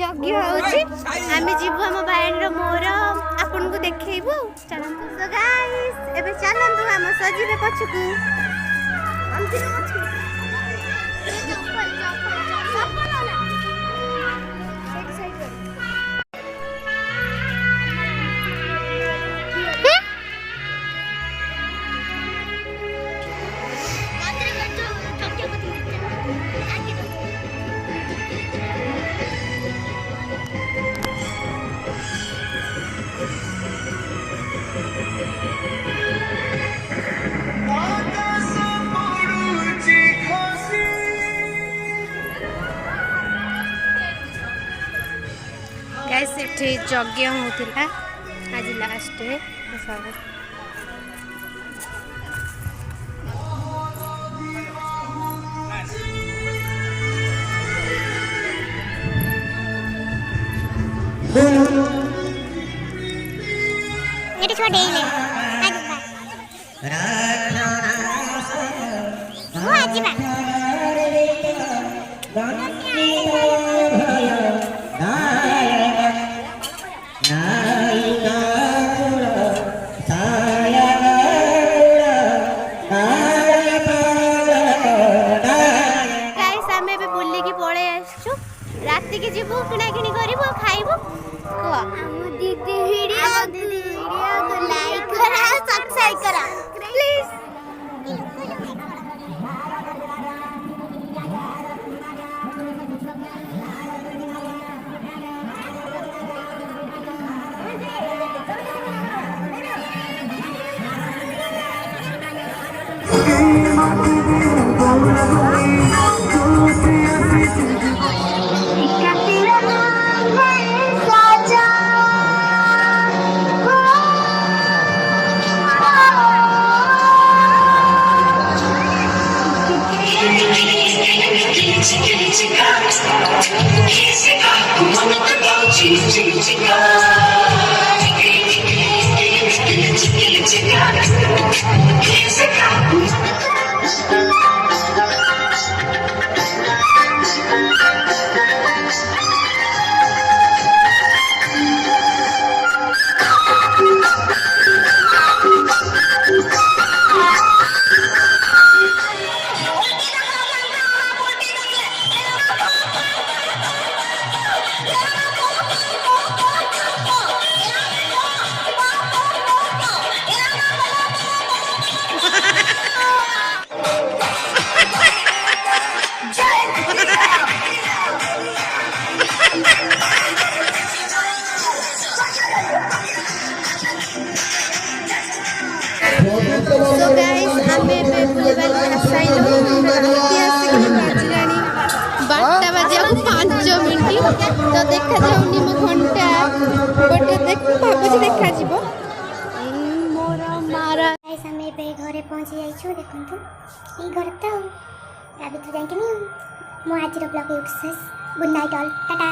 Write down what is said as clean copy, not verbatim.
यज्ञ होउछि आमे जीवु हम बायन रो मोर आपन को देखैबो चलंतु सो गाइस एबे चलंतु हम सजीबे पछकू हम दिन पछकू गाइस एठी यज्ञ होतिला आज लास्ट है सब ये तो छोड़ ले वो आज बा राति के जीवु किना किनी करबो खाइबो को हम दीदी वीडियो को लाइक करा सब्सक्राइब करा प्लीज So guys, आमे पे बुलवाल आसाइलो बारटा बजे 5 मिनिट तो देखा जाउनी मो घंटा बट देख भाबुची देखा जीवो मोर मारा गाइस आमे पे घरे पहुंची जाइछु देखंतु ई घर त आ भीतर जाके मु आज रो blog YouTube good night all Tata.